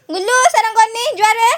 गुल्लू सरंग करनी ज्वार है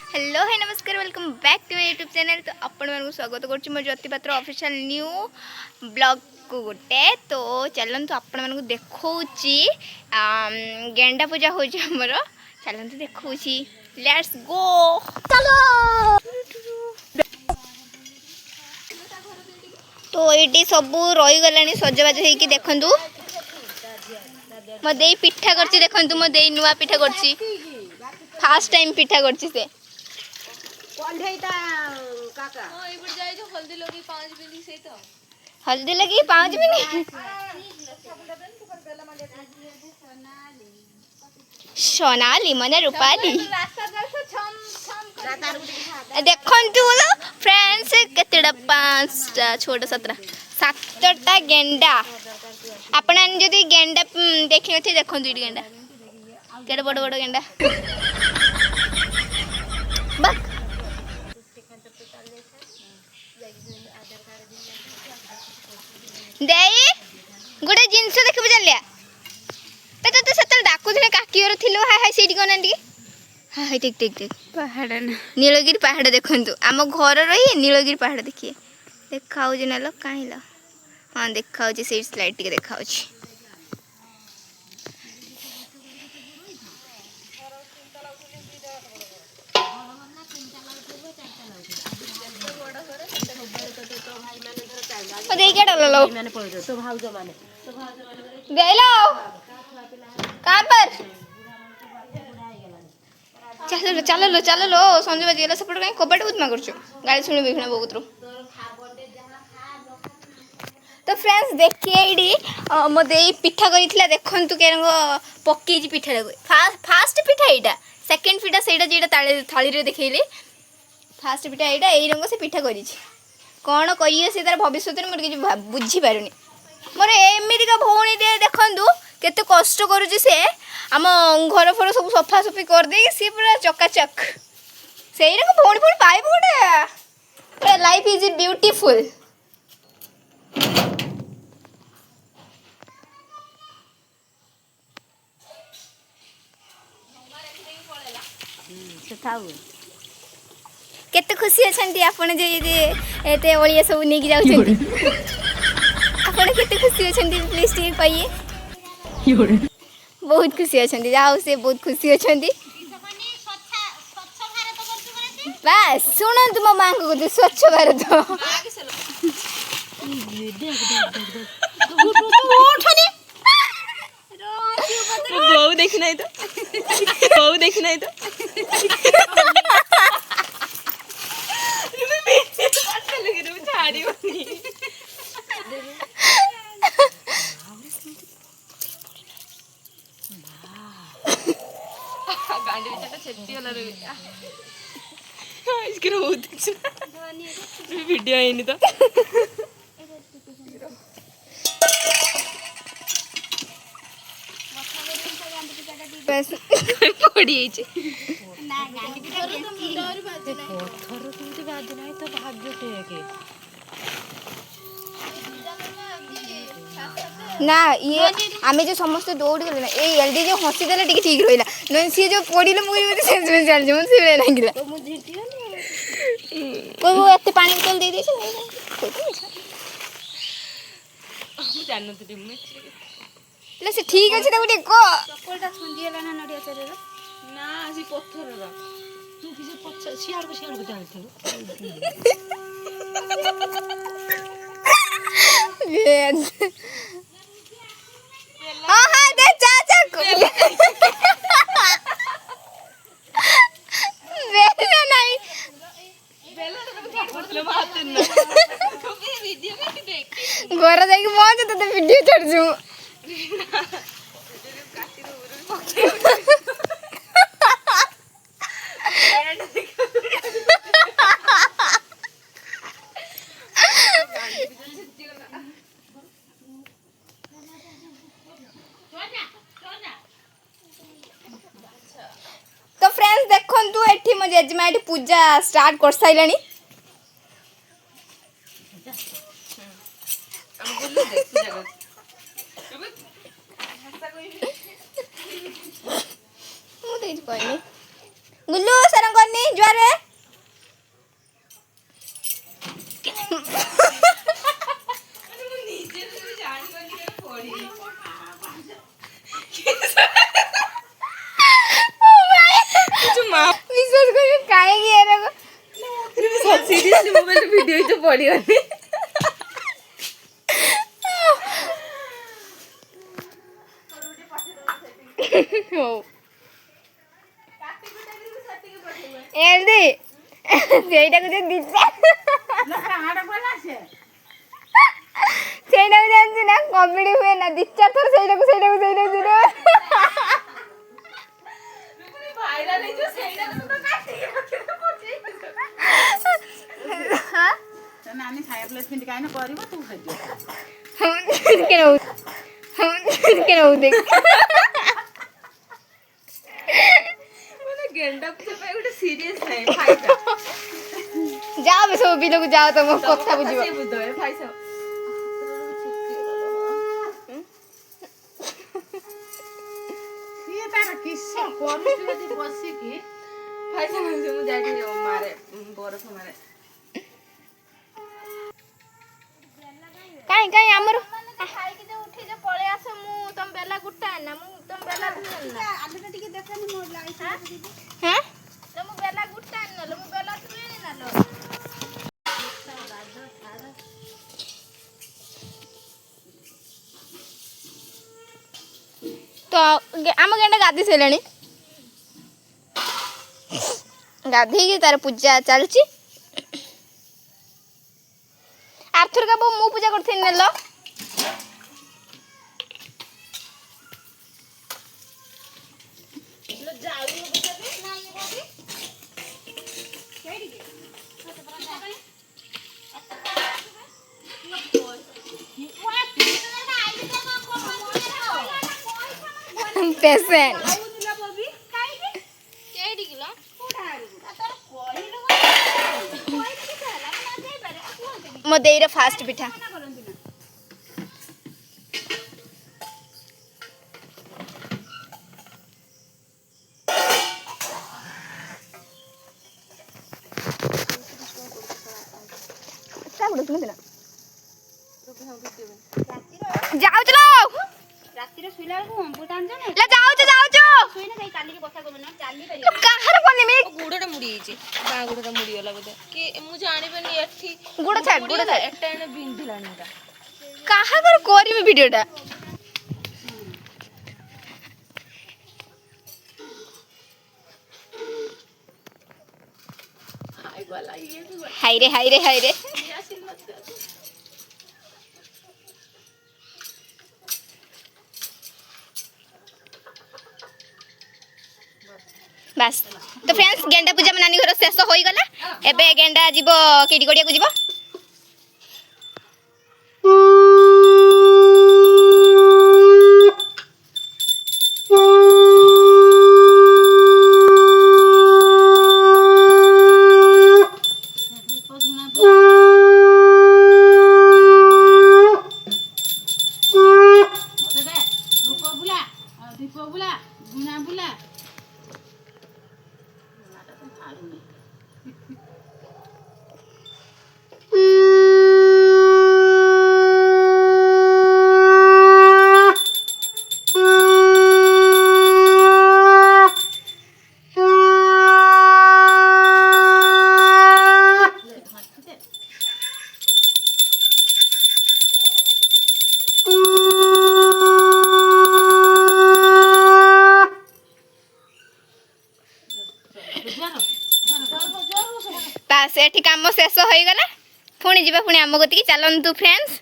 हेलो है नमस्कार welcome back to my YouTube channel. तो आपण मानक स्वागत करुच्ची मो ज्योति पात्र ऑफिशियल न्यू ब्लॉग को गोटे। तो चलतु आपण मानक देखौची गेंडा पूजा हो हमर। चलतु देखौची लेट्स गो चलो। तो ये सब रही गलानी सजबाज होइकी देखंतु मो देई पिठा करची देखंतु मो देई नुआ पिठा करची फर्स्ट टाइम पिठा करची से हल्दी लगी 5 मिनट सोनाली मन रूपाली देखंतु फ्रेंड्स केतेडा 5 छोटा 7टा गेंडा आपण जदि गेंडा देखि नथि देखंतु इडी गेंडा केडे बड़ बड़ गेंडा बक देई गोटे जिनस देखबे चलिया पे तो सतल डाकू थने काकीर थिलो हाय हाय सेठी कोन आंटी हाय ठीक ठीक ठीक पहाड़ ना नीलगिरी पहाड़ देखंतु आम घर रही नीलगिरी पहाड़ देखिए देखाउ जे नालो काहिला हां देखाउ जे सेट स्लाइड टिके देखाउ छी ओ देई के डललो माने पड़ो तो भाउजो माने देलो कहां पर चलो चलो चलो संजय बाजी गला सपोर्ट कहीं कबड्डी बहुत मार करछु गाली सुनी बिखना बहुत रो। तो फ्रेंड्स देखिए इडी मते पिठा करिथिला देखंतु केरंग पक्की जी पिठा फास्ट पिठा एटा सेकंड पिठा सेटा जेटा थाली रे देखैले फास्ट पिठा एटा एई रंग से पिठा करिछि कोन करियो से तार भविष्य में मोर कि बुझी पारुनी मोर एमिति का भौणी दे देखंतु केते कष्ट करूछि से आम घर फर सब सफा सफी कर दे सी पूरा चकाचक से रंग भौणी भौणी पाइब गोटे लाइफ इज ब्यूटीफुल। केते खुशी अछंती आपण जे एते ओलिया सब नेकी जाउ छंती आपण केते खुशी अछंती प्लीज टिक पाइए बहुत खुशी अछंती जाओ से बहुत खुशी अछंती बस सुनो तुम मां को स्वच्छ भारत बहु देखना है तो बहु देखना है तो वीडियो आईनी तो बस पड़ी ना गांडी पिटा पत्थर तुमते बाज नाही तो भाग्य टेके ना ये आमे जो समस्त दौड़ गले ना ए एलडी जो हसी देले टिके ठीक रहिला न सी जो पडिले मुई सेंस में चल जमन से लागिला तो मु झिटियो ने को वो एते पानी बोतल दे देछ मु जानन तो दिमे ले से ठीक अछि त गुटे को चप्पलटा छंदियला ना नडिया चरे ना सी पत्थर रा तू किसे पछ सियार को डालथलो ये हां हां दे चाचा को बेला नहीं बेला तो ठीक पड़लो बात ना तो वीडियो में देख गोरा जाके पहुंच तो वीडियो चढ़ जू मो जेजेमा ये पूजा स्टार्ट कर साइलानी गुल्लू सरंग करनी ज्वार है विश्वास कर काहेगी एरा को सीरियसली मोबाइल वीडियो तो पड़ी गनी एल्दी ସେଇଟା କୁ ଦିଶା ସେଇଟା କୁ ଜାଣିଛୁ ନା କମେଡି ହୁଏ ନା ଦି ଚାର ଥର ସେଇଟାକୁ ଭାଇରାଲ ହେଇଯିବ ସେଇଟାକୁ ତ କାଟିକି ନାନୀ ଖାଇବା ପ୍ଲେସମେଣ୍ଟ କାହିଁକି କରିବ ତୁ ଖାଇଦିଅ के रहू देख ମାନେ ଗେଣ୍ଡା ପୂଜା ପାଇଁ ଗୋଟେ ସିରିୟସ୍ ନାହିଁ ଫାଇଦା जाओ बे सब बिलो को जाओ तुम कथा बुझिबो ସେ ବୁଝିବ ଫାଇସା ସିଏ ତାର କିସ କରୁଛି ଯଦି ବସିକି ଫାଇସା ମୁଁ ଯାଇକି ମାରେ ବରଫ ମାରେ काई हमर खाई के जो उठी जो पळे आसे मु तुम बेला गुट्टा ना मु तुम बेला ना आलू टिके देखनी मोर लाइट हैं तुम बेला गुट्टा ना मु बेला तुए ना लो तो आम गेंडा गाधी सेलानी गाधी की तार पूजा चलची आर्थर का बो मु पूजा करथिन नेलो पेशेंट मो देईर फास्ट पिठा जाओ चलो राती रे सुइला को अमृत आन जाने ले जाओ सुइना जाई काली के कथा कहबो ना चाली परियो काहर कोनी में गुड़टा मुड़ी ହେଇଛି ବା ଗୁଡଟା ମୁଡି ଗଲା ବୋଧେ କି ମୁଁ ଜାଣିବେନି ଏଠି गुड़ छाड़ ଏଟା ଏନେ ବିନ୍ଧିଲାଣି ଏଟା काहर कोरी में वीडियोटा हाय वाला ये भी हाय रे यासिन मत बस तो फ्रेंड्स गेंडा पूजा में नानी घर शेष हो गला एबे गेंडा जीव केडी गड़िया को जीव बस एठी काम शेष हो गला पुणी जीवा पुणी आम गति चलतु फ्रेंड्स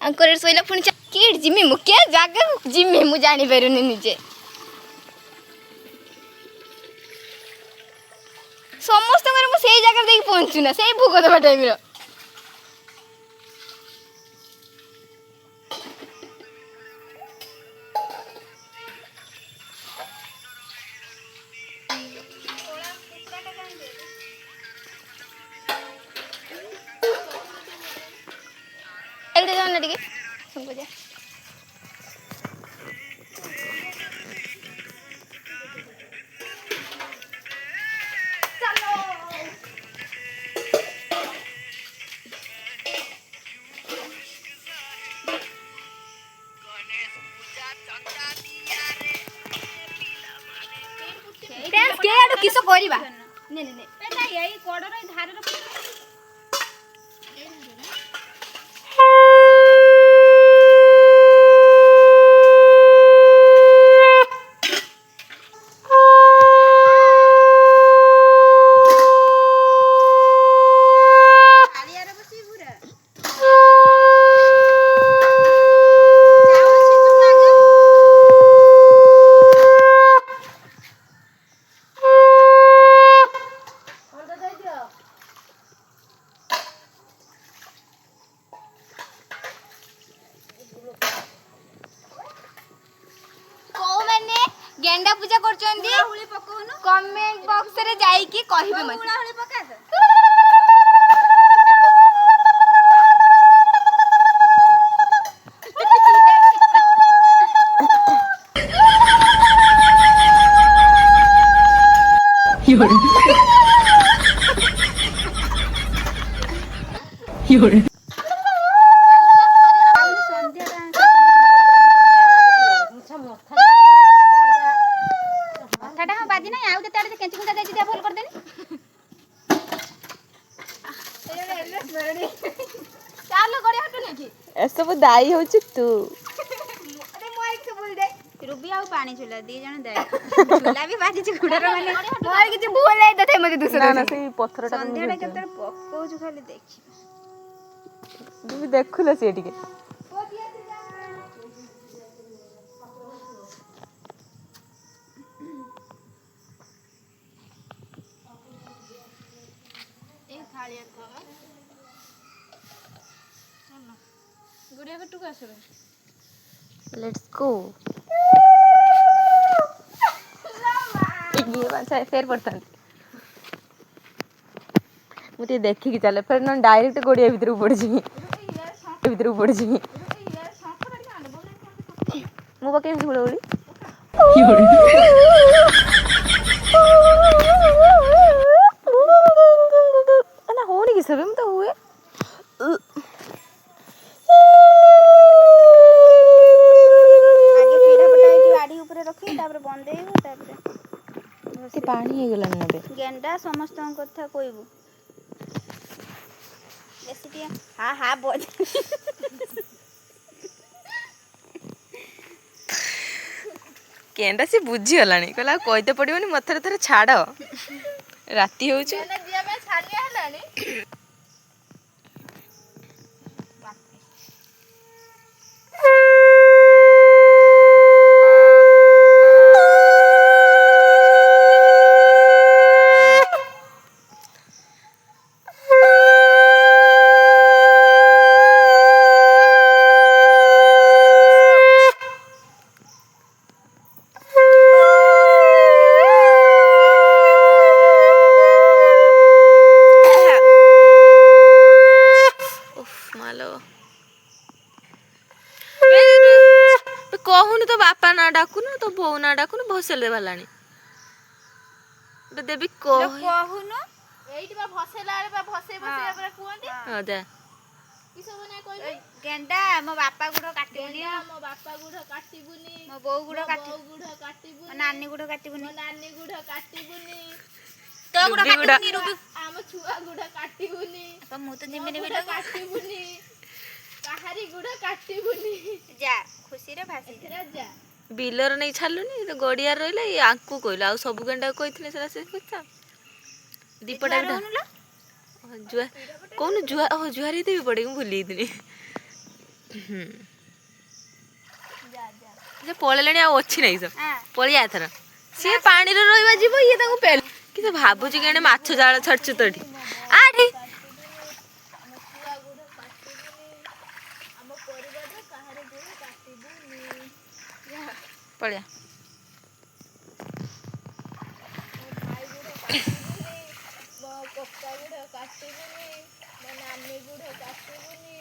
अंकुर सोइला पुणी किट जिमी मु के जागा जिमी मु जानि पारुनी निजे समस्त मु सेई जागा देख पहुंचू ना सेई भूख दबा टाइम रो ଟିକେ ଶଙ୍ଖ ପୂଜା। କିସ କରିବା ନେ ନେ ନେ ଏଟା ଏଇ କଡର ଏଇ ଧାରର ଆଳିଆର ବସି ପୁରା ଚାଉଳ ସିଝୁନ ଆଗେ। କୋଉମାନେ ଗେଣ୍ଡା ପୂଜା କରୁଛନ୍ତି ହୁଳି ପକଉନୁ କମେଣ୍ଟ ବକ୍ସ ରେ ଯାଇକି କହିବେ ମତେ। ହୁଳା ହୁଳି ପକା ତ। କଥାଟା ହଁ ବାଜି ନାହିଁ ଆଉ କେତେ ଆଡେ କେଞ୍ଚି କୁଞ୍ଚା ଦେଇଛି ଦିଆ ଭଲ କରିଦେନି। ଚାଲ ଗଡିଆ ହଟୁ ନେଇକି ଏସବୁ ଦାୟୀ ହଉଛି ତୁ। ରୁବି ଆଉ ପାଣି ଝୁଲା ଦି ଜଣ ଦାୟୀ। ଝୁଲା ବି ବାଜିଛି ଗୁଡର ମାନେ ମୋର କିଛି ଭୁଲ ନାହିଁ ତଥାପି ମତେ ଦୋଷ ନା ନା ଦଉଛନ୍ତି। ସେଇ ପଥରଟା ସନ୍ଧ୍ୟାଟା କେତେବେଳେ ପକଉଛୁ ଖାଲି ଦେଖି। ତୁ ଦେଖୁଲ ସିଏ ଟିକେ ଏଇ ଥାଳିଆ ଥୋ ଗୁଡିଆ କଟୁକୁ ଆସିବ। ଲେଟ୍ସ गो। ये बात है फेर पड़तांती ମୁଁ ଟିକେ ଦେଖିକି ଚାଲେ ଫେର ନହେଲେ ଡାଇରେକ୍ଟ ଗୋଡିଆ ଭିତରକୁ ପଡିଯିବି ମୁଁ ପକେଇବି ହୁଳହୁଳି ନା ହଉନି କି ସେବେ ମୁଁ ତ ହୁଏ ଆଗେ ପିଢା ପଟା ଏଇଠି ବାଡି ଉପରେ ରଖି ତାପରେ ବନ୍ଦେଇବୁ ତାପରେ ଏତେ ପାଣି ହେଇଗଲାଣି ନା ଏବେ ଗେଣ୍ଡା ସମସ୍ତଙ୍କ କଥା କହିବୁ। ବେଶୀ ଟିକେ ହା ହା ବଜ କେଣ୍ଡା ସେ ବୁଝିଗଲାଣି କହିଲା ଆଉ କହିତେ ପଡିବନି ମତେ ଥରେ ଛାଡ ରାତି ହଉଛି ଯିବା ପାଇଁ ଛାନିଆ ହେଲାଣି। କହୁନୁ ତୋ ବାପା ନା ଡାକୁନୁ ତୋ ବୋଉ ନା ଡାକୁନୁ ଭସେଇଲେ ଦେବାଲାଣି ଦେବି କହୁନୁ ଏଇଠି ବା ଭସେଇଲା ବେଳେ ବା ଭସେଇ ଭସେଇ ପୁରା କୁହନ୍ତି। ହଁ ଯା କି ସବୁ ନା କହିବି ଗେଣ୍ଡା ମୋ ବାପା ଗୁଡ କାଟିବୁନି ମୋ ବାପା ଗୁଢ କାଟିବୁନି ମୋ ବୋଉ ଗୁଡ ଗୁଢ କାଟିବୁନି ମୋ ନାନୀ ଗୁଡ କାଟିବୁନି ମୋ ନାନୀ ଗୁଢ କାଟିବୁନି ତୋ ଗୁଡ ରୁବି ଗୁଡ। କାଟିବୁନି ରୁବି ଆମ ଛୁଆ ଗୁଢ କାଟିବୁନି ତ ମୁଁ ତ ମୋ ଜିମିନି ଗୁଢ ବିଲକୁ କାଟିବୁନି କାହାରି ଗୁଢ କାଟିବୁନି ଯା ଖୁସିରେ ଭାସି ଏଥିରେ ଯା ବିଲର ନେଇ ଛାଡିଲୁନି ତ ଗଡିଆରେ ରହିଲା ଇଏ ଆଙ୍କୁ କହିଲା ଆଉ ସବୁ ଗେଣ୍ଡାକୁ କହିଥିଲେ ସେଟା ସେ କଥା ଦୀପଟା ବି ରହୁନୁ ଲୋ ଜୁଆ କହୁନୁ ଜୁଆ ଓହ ଜୁଆର ହେଇତେ ବି ପଡେ ମୁଁ ଭୁଲି ଯାଇଥିଲି ସେ ପଳେଇଲାଣି ଆଉ ଅଛି ନାଇଁ ସବୁ ପଳେଇଆ ଏଥର ସିଏ ପାଣିରେ ରହିବା ଯିବ ଇଏ ତାକୁ ପେଲ କିନ୍ତୁ ଭାବୁଛି କେଣେ ମାଛ ଜାଳ ଛାଡୁଛୁ ତ ଏଠି ଆଠି ଆମ ପରିବାରରେ କାହାରି ଗୁଢ କାଟିବୁନି ପଳେଇଆ ଭାଇ ଗୁଢ କାଟିବୁନି ମୋ କକା ଗୁଢ କାଟିବୁନି ମୋ ନାନୀ ଗୁଢ କାଟିବୁନି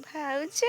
ଭାଉଜ